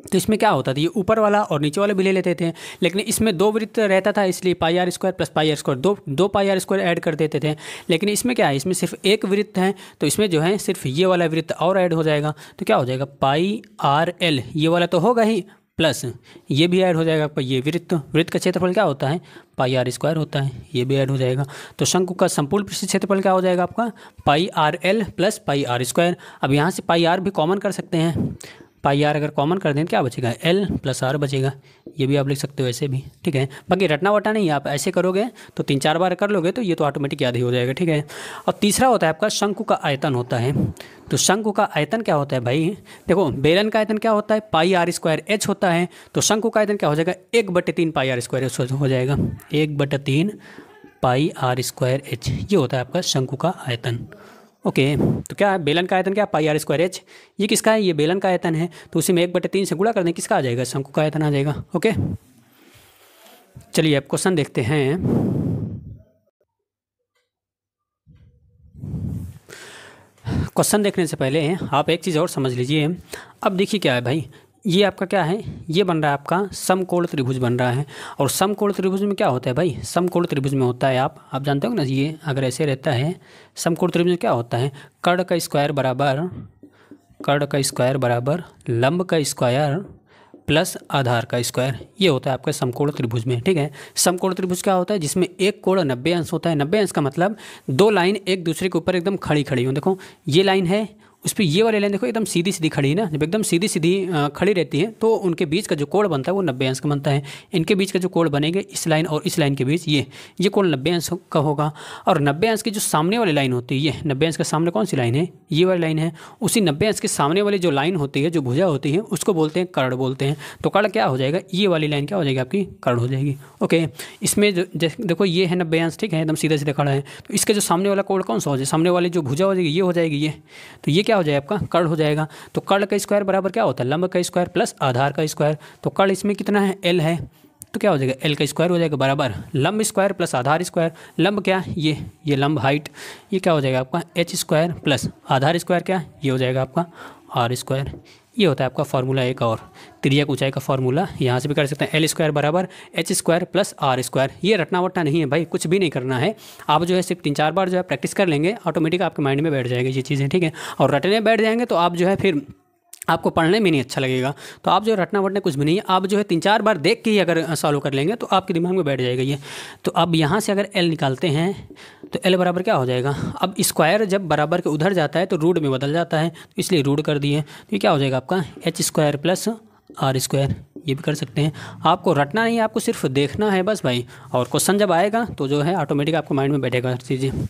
तो इसमें क्या होता था, ये ऊपर वाला और नीचे वाला भी ले लेते थे। लेकिन इसमें 2 वृत्त रहता था, इसलिए πr² प्लस πr², दो πr² ऐड कर देते थे। लेकिन इसमें क्या है, इसमें सिर्फ एक वृत्त है, तो इसमें जो है सिर्फ ये वाला वृत्त और ऐड हो जाएगा। तो क्या हो जाएगा, πr/l ये वाला तो होगा ही, प्लस ये भी ऐड हो जाएगा आपका, ये वृत्त का क्षेत्रफल क्या होता है, पाई आर स्क्वायर होता है, ये भी ऐड हो जाएगा। तो शंकु का संपूर्ण पृष्ठीय क्षेत्रफल क्या हो जाएगा आपका, pi r l plus pi r square. अब यहाँ से पाई आर भी कॉमन कर सकते हैं, पाई आर अगर कॉमन कर दें क्या बचेगा, एल प्लस आर बचेगा, ये भी आप लिख सकते हो ऐसे भी, ठीक है। बाकी रटना वटना नहीं, आप ऐसे करोगे तो 3-4 बार कर लोगे तो ये तो ऑटोमेटिक याद ही हो जाएगा, ठीक है। और तीसरा होता है आपका शंकु का आयतन होता है। तो शंकु का आयतन क्या होता है भाई, देखो बेलन का आयतन क्या होता है, पाई आर स्क्वायर एच होता है। तो शंकु का आयतन क्या हो जाएगा, 1/3 पाई आर स्क्वायर एच हो जाएगा, 1/3 पाई आर स्क्वायर एच, ये होता है आपका शंकु का आयतन। ओके तो क्या है, बेलन का आयतन क्या, पाई आर स्क्वायर एच, ये किसका है, ये बेलन का आयतन है। तो उसी में 1/3 से गुणा कर दें, किसका आ जाएगा, शंकु का आयतन आ जाएगा। ओके चलिए अब क्वेश्चन देखते हैं। क्वेश्चन देखने से पहले आप एक चीज़ और समझ लीजिए। अब देखिए क्या है भाई, ये आपका क्या है, ये बन रहा है आपका समकोण त्रिभुज बन रहा है। और समकोण त्रिभुज में क्या होता है भाई, समकोण त्रिभुज में होता है, आप जानते हो ना, ये अगर ऐसे रहता है समकोण त्रिभुज में क्या होता है, कर्ण का स्क्वायर बराबर लंब का स्क्वायर प्लस आधार का स्क्वायर, ये होता है आपका समकोण त्रिभुज में, ठीक है। समकोण त्रिभुज क्या होता है, जिसमें एक कोण 90 अंश होता है। 90 अंश का मतलब दो लाइन एक दूसरे के ऊपर एकदम खड़ी हो, देखो ये लाइन है, उस पर ये वाली लाइन देखो एकदम सीधी सीधी खड़ी है ना, जब एकदम सीधी सीधी खड़ी रहती है तो उनके बीच का जो कोण बनता है वो 90 अंश का बनता है। इनके बीच का जो कोण बनेगा इस लाइन और इस लाइन के बीच, ये कोण 90 अंश का होगा। और 90 अंश की जो सामने वाली लाइन होती है, ये 90 अंश के सामने कौन सी लाइन है, ये वाली लाइन है। उसी 90 अंश के सामने वाली जो लाइन होती है, जो भुजा होती है, उसको बोलते हैं कर्ण बोलते हैं। तो कर्ण क्या हो जाएगा, ये वाली लाइन क्या हो जाएगी आपकी, कर्ण हो जाएगी। ओके इसमें जो देखो ये है 90 अंश, ठीक है, एकदम सीधा सीधा खड़ा है। तो इसके जो सामने वाला कोण कौन सा हो जाए, सामने वाली जो भुजा हो जाएगी ये हो जाएगी, ये तो ये क्या हो जाएगा आपका कर्ण हो जाएगा। तो कर्ण का स्क्वायर बराबर क्या होता है, लंब का स्क्वायर प्लस आधार का स्क्वायर। तो कर्ण इसमें कितना है, एल है, तो क्या हो जाएगा, एल का स्क्वायर हो जाएगा बराबर लंब स्क्वायर प्लस आधार स्क्वायर। लंब क्या, ये लंब हाइट, ये क्या हो जाएगा आपका एच स्क्वायर प्लस आधार स्क्वायर क्या, ये हो जाएगा आपका आर स्क्वायर। ये होता है आपका फार्मूला एक और त्रिज्या ऊंचाई का फार्मूला, यहाँ से भी कर सकते हैं, एल स्क्वायर बराबर H square plus R square. ये रटना वटना नहीं है भाई, कुछ भी नहीं करना है, आप जो है सिर्फ 3-4 बार जो है प्रैक्टिस कर लेंगे, ऑटोमेटिक आपके माइंड में बैठ जाएगी ये चीज़ें, ठीक है। और रटने बैठ जाएंगे तो आप जो है फिर आपको पढ़ने में नहीं अच्छा लगेगा। तो आप जो रटना वटना कुछ भी नहीं है, आप जो है 3-4 बार देख के ही अगर सॉल्व कर लेंगे तो आपके दिमाग में बैठ जाएगा ये। तो अब यहाँ से अगर एल निकालते हैं तो एल बराबर क्या हो जाएगा, अब स्क्वायर जब बराबर के उधर जाता है तो रूट में बदल जाता है, तो इसलिए रूट कर दिए। तो ये क्या हो जाएगा आपका H square plus R square, ये भी कर सकते हैं। आपको रटना नहीं है, आपको सिर्फ देखना है बस भाई। और क्वेश्चन जब आएगा तो जो है ऑटोमेटिक आपको माइंड में बैठेगा हर चीज़ें।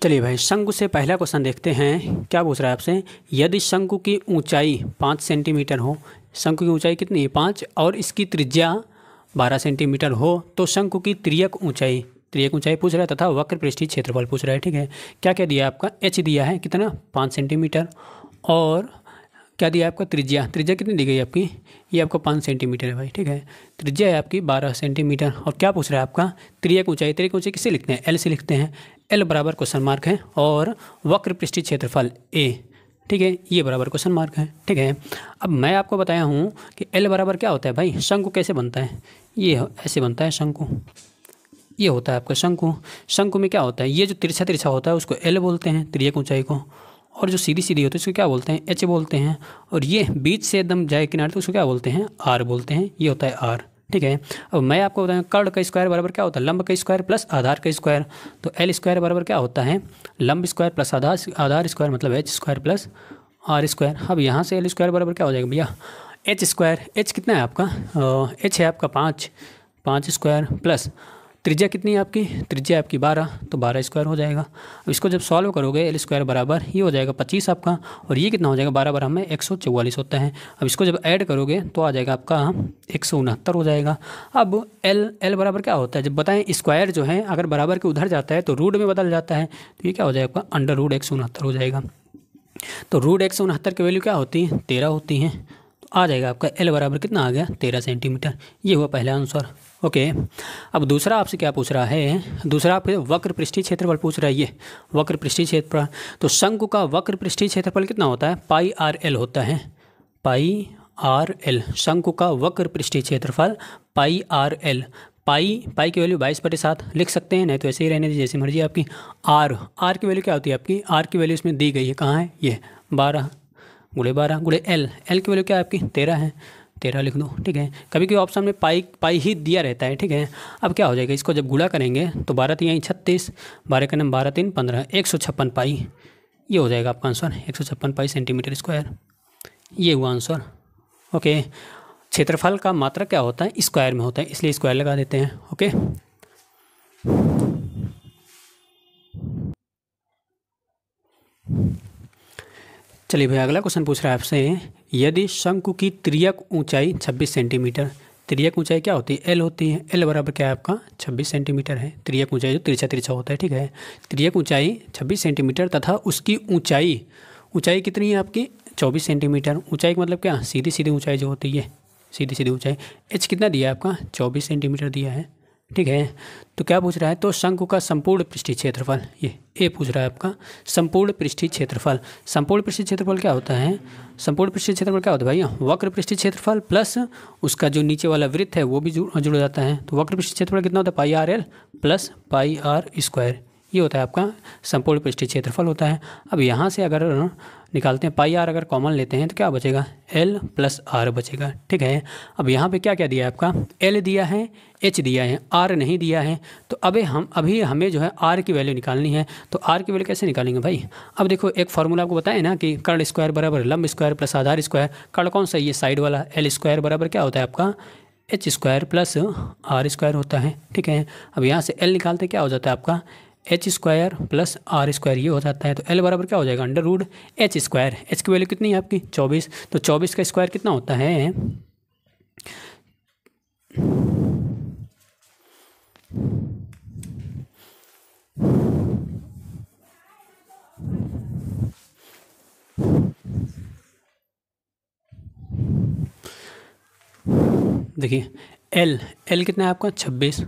चलिए भाई शंकु से पहला क्वेश्चन देखते हैं, क्या पूछ रहा है आपसे, यदि शंकु की ऊंचाई 5 सेंटीमीटर हो, शंकु की ऊंचाई कितनी है 5 और इसकी त्रिज्या 12 सेंटीमीटर हो, तो शंकु की त्रियक ऊंचाई पूछ रहा है तथा वक्र पृष्ठीय क्षेत्रफल पूछ रहा है, ठीक है। क्या क्या दिया है आपका, एच दिया है कितना 5 सेंटीमीटर, और क्या दिया है आपका त्रिज्या कितनी दी गई आपकी, ये आपका 5 सेंटीमीटर है भाई, ठीक है। त्रिज्या है आपकी 12 सेंटीमीटर। और क्या पूछ रहा है आपका, त्रियक ऊंचाई किससे लिखते हैं, एल से लिखते हैं, एल बराबर क्वेश्चन मार्क है, और वक्र पृष्ठीय क्षेत्रफल ए, ठीक है, ये बराबर क्वेश्चन मार्क है, ठीक है। अब मैं आपको बताया हूँ कि एल बराबर क्या होता है भाई, शंकु कैसे बनता है, ये ऐसे बनता है शंकु, ये होता है आपका शंकु। शंकु में क्या होता है, ये जो तिरछा होता है उसको एल बोलते हैं त्रियक ऊंचाई को, और जो सीधी सीधी होती है उसको क्या बोलते हैं, एच बोलते हैं, और ये बीच से एकदम जाए किनारे तो उसको क्या बोलते हैं, आर बोलते हैं, ये होता है आर, ठीक है। अब मैं आपको बताऊँ कर्ण का स्क्वायर बराबर क्या होता है, लंब का स्क्वायर प्लस आधार का स्क्वायर। तो एल स्क्वायर बराबर क्या होता है, लंब स्क्वायर प्लस आधार स्क्वायर मतलब H square plus R square. अब यहाँ से एल स्क्वायर बराबर क्या हो जाएगा भैया, एच स्क्वायर, एच कितना है आपका, एच है आपका 5 स्क्वायर प्लस त्रिज्या कितनी है आपकी, त्रिज्या आपकी 12, तो 12 स्क्वायर हो जाएगा। अब इसको जब सॉल्व करोगे एल स्क्वायर बराबर ये हो जाएगा 25 आपका, और ये कितना हो जाएगा 12 बार हमें 144 होता है। अब इसको जब ऐड करोगे तो आ जाएगा आपका 169 हो जाएगा। अब एल बराबर क्या होता है, जब बताएं स्क्वायर जो है अगर बराबर के उधर जाता है तो रूट में बदल जाता है, तो ये क्या हो जाएगा आपका अंडर रूट 169 हो जाएगा। तो रूट 169 की वैल्यू क्या होती है, 13 होती है, तो आ जाएगा आपका एल बराबर कितना आ गया 13 सेंटीमीटर। ये हुआ पहला आंसर। ओके अब दूसरा आपसे क्या पूछ रहा है, दूसरा आपसे वक्र पृष्ठीय क्षेत्रफल पूछ रहा है, ये वक्र पृष्ठीय क्षेत्रफल। तो शंकु का वक्र पृष्ठीय क्षेत्रफल कितना होता है, पाई आर एल होता है, पाई आर एल। शंकु का वक्र पृष्ठीय क्षेत्रफल पाई आर एल। पाई की वैल्यू 22/7 लिख सकते हैं, नहीं तो ऐसे ही रहने दीजिए जैसे मर्जी आपकी। आर की वैल्यू क्या होती है आपकी, आर की वैल्यू इसमें दी गई है, कहाँ है ये 12 गुणे एल की वैल्यू क्या है आपकी 13 है, 13 लिख दो, ठीक है। कभी कभी ऑप्शन में पाई ही दिया रहता है, ठीक है। अब क्या हो जाएगा, इसको जब गुणा करेंगे तो 12 3 36, 12 का नाम 12 3 15, 156 पाई, ये हो जाएगा आपका आंसर 156 पाई सेंटीमीटर स्क्वायर, ये हुआ आंसर। ओके, क्षेत्रफल का मात्रक क्या होता है, स्क्वायर में होता है, इसलिए स्क्वायर लगा देते हैं। ओके, चलिए भैया अगला क्वेश्चन पूछ रहा है आपसे, यदि शंकु की तिर्यक ऊंचाई 26 सेंटीमीटर, तिर्यक ऊंचाई क्या होती है, एल होती है, एल बराबर क्या है आपका 26 सेंटीमीटर है, तिर्यक ऊंचाई जो तिरछा होता है, ठीक है। तिर्यक ऊंचाई 26 सेंटीमीटर तथा उसकी ऊंचाई कितनी है आपकी 24 सेंटीमीटर। ऊंचाई का मतलब क्या, सीधी ऊंचाई जो होती है, सीधी ऊंचाई। एच कितना दिया है आपका 24 सेंटीमीटर दिया है, ठीक है। तो क्या पूछ रहा है, तो शंकु का संपूर्ण पृष्ठीय क्षेत्रफल, ये ए पूछ रहा है आपका संपूर्ण पृष्ठीय क्षेत्रफल। संपूर्ण पृष्ठीय क्षेत्रफल क्या होता है, संपूर्ण पृष्ठीय क्षेत्रफल क्या होता है भैया, वक्र पृष्ठीय क्षेत्रफल प्लस उसका जो नीचे वाला वृत्त है वो भी जुड़ जाता है। तो वक्र पृष्ठीय क्षेत्रफल कितना होता है, pi r l plus pi r square, ये होता है आपका संपूर्ण पृष्ठीय क्षेत्रफल होता है। अब यहाँ से अगर निकालते हैं पाई आर अगर कॉमन लेते हैं तो क्या बचेगा, एल प्लस आर बचेगा, ठीक है। अब यहाँ पे क्या क्या दिया है आपका, एल दिया है, एच दिया है, आर नहीं दिया है। तो अभी हमें जो है आर की वैल्यू निकालनी है। तो आर की वैल्यू कैसे निकालेंगे भाई, अब देखो एक फार्मूला आपको बताया ना कि कर्ण स्क्वायर बराबर लंब स्क्वायर प्लस आधार स्क्वायर। कर्ण कौन सा, ये साइड वाला, एल स्क्वायर बराबर क्या होता है आपका H square plus R square होता है, ठीक है। अब यहाँ से एल निकालते क्या हो जाता है आपका H square plus R square, ये हो जाता है। तो एल बराबर क्या हो जाएगा under root H square, H की वैल्यू कितनी है आपकी 24, तो 24 का स्क्वायर कितना होता है, देखिए एल कितना है आपका 26,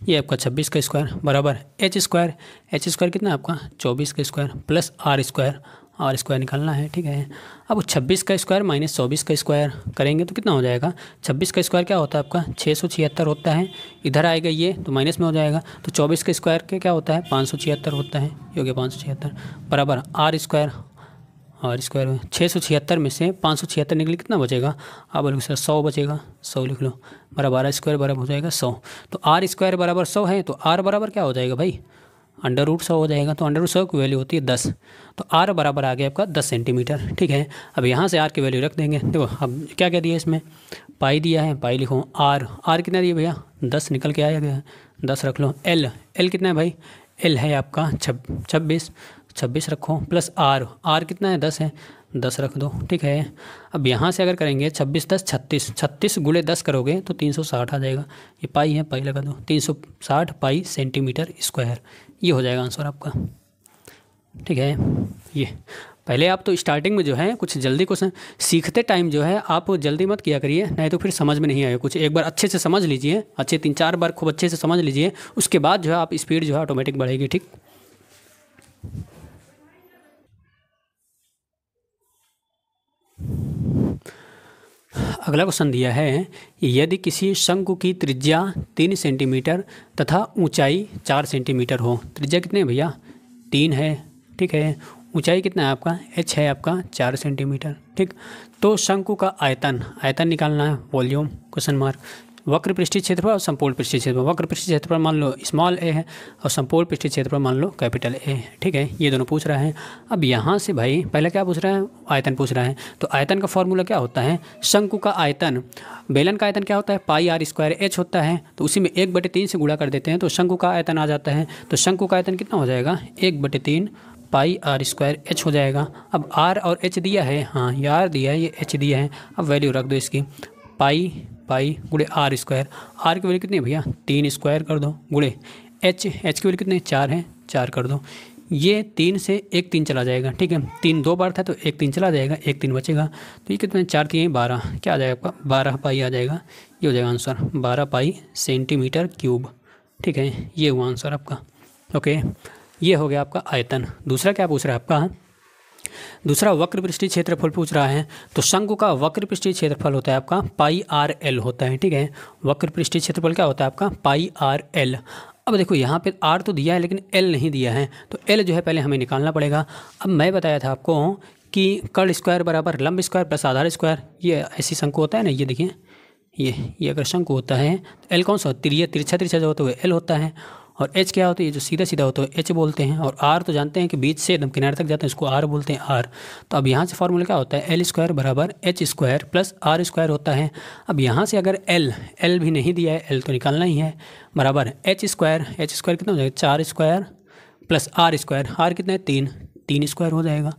ये आपका 26 का स्क्वायर बराबर एच स्क्वायर कितना है आपका 24 का स्क्वायर प्लस आर स्क्वायर निकालना है, ठीक है। अब 26 का स्क्वायर माइनस 24 का स्क्वायर करेंगे तो कितना हो जाएगा, 26 का स्क्वायर क्या होता है आपका 676 होता है, इधर आएगा ये तो माइनस में हो जाएगा। तो 24 का स्क्वायर के क्या होता है 576 होता है, ये हो गया 576 बराबर आर स्क्वायर 676 में से 576 निकले कितना बचेगा, आप बोलोगे सर 100 बचेगा, 100 लिख लो बराबर आर स्क्वायर बराबर हो जाएगा 100। तो आर स्क्वायर बराबर 100 है, तो आर बराबर क्या हो जाएगा भाई अंडर रूट 100 हो जाएगा। तो अंडर रूट 100 की वैल्यू होती है 10, तो आर बराबर आ गया आपका 10 सेंटीमीटर, ठीक है। अब यहाँ से आर की वैल्यू रख देंगे, देखो अब क्या क्या दिया इसमें, पाई दिया है, पाई लिखो, आर कितना दिया भैया 10 निकल के आया गया, 10 रख लो। एल कितना है भाई, एल है आपका 26 रखो प्लस आर कितना है 10 है, 10 रख दो, ठीक है। अब यहाँ से अगर करेंगे 26 10 36 गुणे 10 करोगे तो 360 आ जाएगा, ये पाई है, पाई लगा दो, 360 पाई सेंटीमीटर स्क्वायर, ये हो जाएगा आंसर आपका, ठीक है। ये पहले आप तो स्टार्टिंग में जो है कुछ जल्दी क्वेश्चन सीखते टाइम जो है आप जल्दी मत किया करिए, नहीं तो फिर समझ में नहीं आएगा कुछ। एक बार अच्छे से समझ लीजिए, अच्छे 3-4 बार खूब अच्छे से समझ लीजिए, उसके बाद जो है आप स्पीड जो है ऑटोमेटिक बढ़ेगी, ठीक। अगला क्वेश्चन दिया है, यदि किसी शंकु की त्रिज्या 3 सेंटीमीटर तथा ऊंचाई 4 सेंटीमीटर हो, त्रिज्या कितने है भैया 3 है, ठीक है। ऊंचाई कितना है आपका h है आपका 4 सेंटीमीटर, ठीक। तो शंकु का आयतन निकालना है, वॉल्यूम क्वेश्चन मार्क, वक्र पृष्ठीय क्षेत्रफल और संपूर्ण पृष्ठीय क्षेत्रफल। वक्र पृष्ठीय क्षेत्रफल मान लो स्मॉल ए है और संपूर्ण पृष्ठीय क्षेत्रफल मान लो कैपिटल ए है, ठीक है। ये दोनों पूछ रहा है। अब यहाँ से भाई पहले क्या पूछ रहा है, आयतन पूछ रहा है। तो आयतन का फॉर्मूला क्या होता है, शंकु का आयतन, बेलन का आयतन क्या होता है पाई आर स्क्वायर एच होता है, तो उसी में 1/3 से गुणा कर देते हैं तो शंकु का आयतन आ जाता है। तो शंकु का आयतन कितना हो जाएगा 1/3 पाई आर स्क्वायर एच हो जाएगा। अब आर और एच दिया है, हाँ ये आर दिया है, ये एच दिया है। अब वैल्यू रख दो इसकी, पाई गुणे आर स्क्वायर, आर की वैल्यू कितनी है भैया 3 स्क्वायर कर दो, गुणे एच की वैल्यू कितनी 4 है, 4 कर दो। ये 3 से 1 3 चला जाएगा, ठीक है। 3 2 बार था तो 1 3 चला जाएगा, 1 3 बचेगा। तो ये कितने 4 3 12, क्या आ जाएगा आपका 12 पाई आ जाएगा, ये हो जाएगा आंसर 12 पाई सेंटीमीटर क्यूब, ठीक है। ये हुआ आंसर आपका, ओके। ये हो गया आपका आयतन। दूसरा क्या पूछ रहा है आपका, दूसरा वक्र पृष्ठीय क्षेत्रफल पूछ रहा है, तो शंकु का वक्र पृष्ठीय क्षेत्रफल होता है आपका पाई आर एल होता है, ठीक है। वक्र पृष्ठीय क्षेत्रफल क्या होता है आपका पाई आर एल। अब देखो यहाँ पे आर तो दिया है लेकिन एल नहीं दिया है, तो एल जो है पहले हमें निकालना पड़ेगा। अब मैं बताया था आपको कि कर्ण स्क्वायर बराबर लंब स्क्वायर प्लस आधार स्क्वायर, ये ऐसी शंकु होता है ना, ये देखिए ये अगर शंकु होता है तो एल कौन सा तिरछा जो होता है वो एल होता है, और एच क्या होता है, ये जो सीधा सीधा होता है एच बोलते हैं, और आर तो जानते हैं कि बीच से एकदम किनारे तक जाते हैं उसको आर बोलते हैं आर। तो अब यहाँ से फॉर्मूला क्या होता है, एल स्क्वायर बराबर H square plus R square होता है। अब यहाँ से अगर एल भी नहीं दिया है, एल तो निकालना ही है, बराबर एच स्क्वायर कितना हो जाएगा 4 square plus R square, R कितना है 3 स्क्वायर हो जाएगा।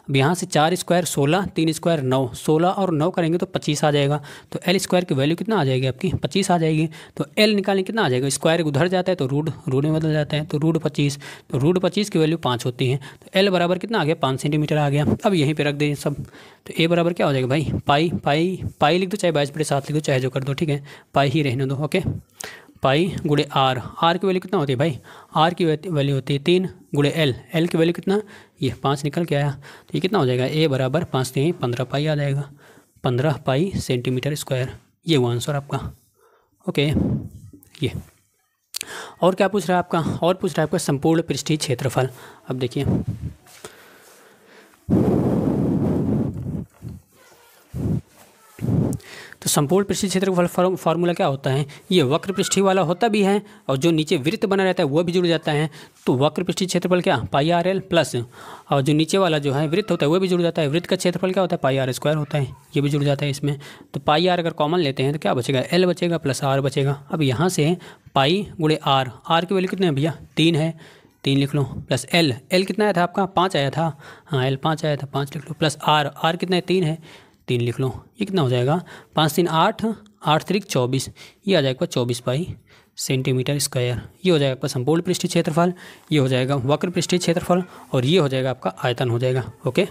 अब यहाँ से 4 स्क्वायर 16, 3 स्क्वायर 9, 16 और 9 करेंगे तो 25 आ जाएगा। तो एल स्क्वायर की वैल्यू कितना आ जाएगी आपकी 25 आ जाएगी। तो एल निकालने कितना आ जाएगा, स्क्वायर उधर जाता है तो रूट में बदल जाता है, तो रूट 25, तो रूट 25 की वैल्यू 5 होती है। तो एल बराबर कितना आ गया 5 सेंटीमीटर आ गया। अब यहीं पर रख दें सब, तो ए बराबर क्या हो जाएगा भाई पाई लिख दो, चाहे 22/7 लिख दो, चाहे जो कर दो, ठीक है, पाई ही रहने दो, ओके। पाई गुणे आर की वैल्यू कितना होती है भाई, आर की वैल्यू होती है 3 गुणे एल की वैल्यू कितना, ये 5 निकल के आया। तो ये कितना हो जाएगा, ए बराबर 5 3 15 पाई आ जाएगा, 15 पाई सेंटीमीटर स्क्वायर। ये वो आंसर आपका, ओके। ये और क्या पूछ रहा है आपका, और पूछ रहा है आपका संपूर्ण पृष्ठीय क्षेत्रफल। अब देखिए तो संपूर्ण पृष्ठीय क्षेत्रफल फार्मूला क्या होता है, ये वक्र पृष्ठीय वाला होता भी है और जो नीचे वृत्त बना रहता है वो भी जुड़ जाता है। तो वक्र पृष्ठीय क्षेत्रफल क्या पाई आर एल प्लस, और जो नीचे वाला जो है वृत्त होता है वो भी जुड़ जाता है। वृत्त का क्षेत्रफल क्या होता है पाई आर स्क्वायर होता है, ये भी जुड़ जाता है इसमें। तो पाई आर अगर कॉमन लेते हैं तो क्या बचेगा, एल बचेगा प्लस आर बचेगा। अब यहाँ से पाई गुणे आर की वैल्यू कितने है भैया 3 है, 3 लिख लो, प्लस एल कितना आया था आपका 5 आया था, हाँ एल 5 आया था, 5 लिख लो, प्लस आर कितना है 3 है, 3 लिख लो। ये कितना हो जाएगा 5 3 8, 8 3 24, ये आ जाएगा 24 पाई सेंटीमीटर स्क्वायर। ये हो जाएगा आपका संपूर्ण पृष्ठीय क्षेत्रफल, ये हो जाएगा वक्र पृष्ठीय क्षेत्रफल, और ये हो जाएगा आपका आयतन हो जाएगा, ओके।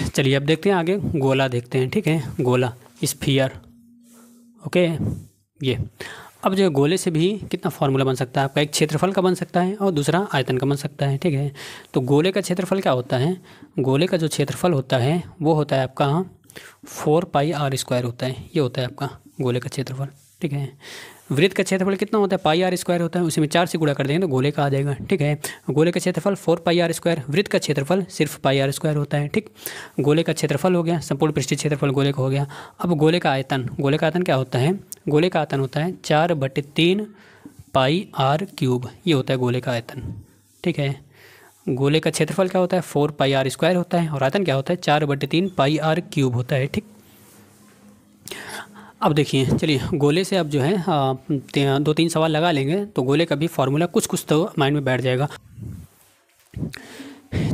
चलिए अब देखते हैं आगे, गोला देखते हैं, ठीक है, गोला स्फीयर, ओके। ये अब जो गोले से भी कितना फार्मूला बन सकता है आपका, एक क्षेत्रफल का बन सकता है और दूसरा आयतन का बन सकता है, ठीक है। तो गोले का क्षेत्रफल क्या होता है, गोले का जो क्षेत्रफल होता है वो होता है आपका 4 पाई आर स्क्वायर होता है, ये होता है आपका गोले का क्षेत्रफल, ठीक है। वृत्त का क्षेत्रफल कितना होता है पाई आर स्क्वायर होता है, उसी में 4 से गुणा कर देंगे तो गोले का आ जाएगा, ठीक है। गोले का क्षेत्रफल 4 पाई आर स्क्वायर, वृत्त का क्षेत्रफल सिर्फ पाई आर स्क्वायर होता है, ठीक। गोले का क्षेत्रफल हो गया, संपूर्ण पृष्ठीय क्षेत्रफल गोले का हो गया। अब गोले का आयतन क्या होता है, गोले का आयतन होता है 4/3 पाई आर क्यूब, ये होता है गोले का आयतन, ठीक है। गोले का क्षेत्रफल क्या होता है 4 पाई आर स्क्वायर होता है, और आयतन क्या होता है 4/3 पाई आर क्यूब होता है, ठीक। अब देखिए चलिए गोले से अब जो है 2-3 सवाल लगा लेंगे तो गोले का भी फार्मूला कुछ तो माइंड में बैठ जाएगा।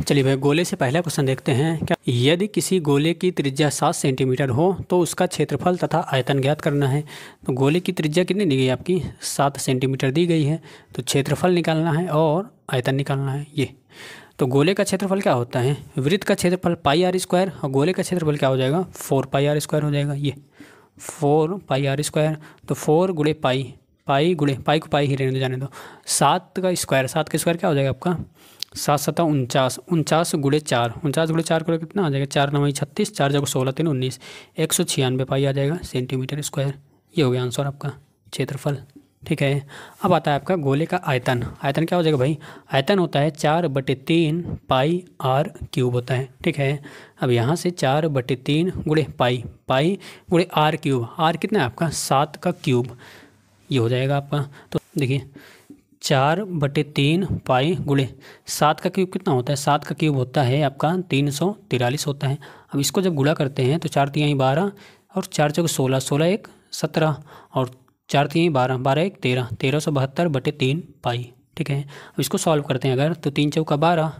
चलिए भाई गोले से पहला क्वेश्चन देखते हैं, क्या यदि किसी गोले की त्रिज्या 7 सेंटीमीटर हो तो उसका क्षेत्रफल तथा आयतन ज्ञात करना है। तो गोले की त्रिज्या कितनी दी गई आपकी 7 सेंटीमीटर दी गई है, तो क्षेत्रफल निकालना है और आयतन निकालना है। ये तो गोले का क्षेत्रफल क्या होता है, वृत्त का क्षेत्रफल पाई आर स्क्वायर, और गोले का क्षेत्रफल क्या हो जाएगा 4 पाई आर स्क्वायर हो जाएगा, ये 4 पाई आर स्क्वायर। तो 4 गुणे पाई को पाई ही रहने दो, जाने दो। 7 का स्क्वायर क्या हो जाएगा आपका 7 7 49, 49 गुणे 4, 49 गुणे 4 करो कितना आ जाएगा 4 9 36, 4 जगह 16 3 19, 196 पाई आ जाएगा सेंटीमीटर स्क्वायर। ये हो गया आंसर आपका क्षेत्रफल, ठीक है। अब आता है आपका गोले का आयतन क्या हो जाएगा भाई, आयतन होता है 4/3 पाई आर क्यूब होता है, ठीक है। अब यहाँ से 4/3 गुणे पाई गुणे आर क्यूब, आर कितना है आपका 7 का क्यूब, ये हो जाएगा आपका। तो देखिए 4/3 पाई गुणे 7 का क्यूब कितना होता है, 7 का क्यूब होता है आपका 343 होता है। अब इसको जब गुणा करते हैं तो 4 3 12 और 4 चौक 16, 16 1 17 और 4 3 12, 12 1 13, 1372/3 पाई, ठीक है। अब इसको सॉल्व करते हैं अगर, तो 3 चौका 12,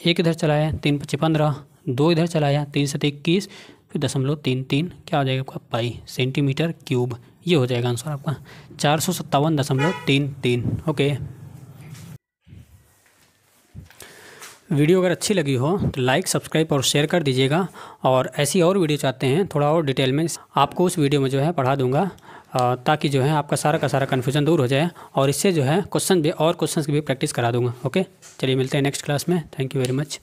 1 इधर चलाया 3 5 15, 2 इधर चलाया 3 7 21, फिर 0.33 क्या हो जाएगा आपका पाई सेंटीमीटर क्यूब। ये हो जाएगा आंसर आपका 457.33, ओके। वीडियो अगर अच्छी लगी हो तो लाइक सब्सक्राइब और शेयर कर दीजिएगा, और ऐसी और वीडियो चाहते हैं थोड़ा और डिटेल में आपको उस वीडियो में जो है पढ़ा दूंगा। ताकि जो है आपका सारा का सारा कन्फ्यूजन दूर हो जाए, और इससे जो है क्वेश्चन भी और क्वेश्चन की भी प्रैक्टिस करा दूंगा। ओके, चलिए मिलते हैं नेक्स्ट क्लास में। Thank you very much.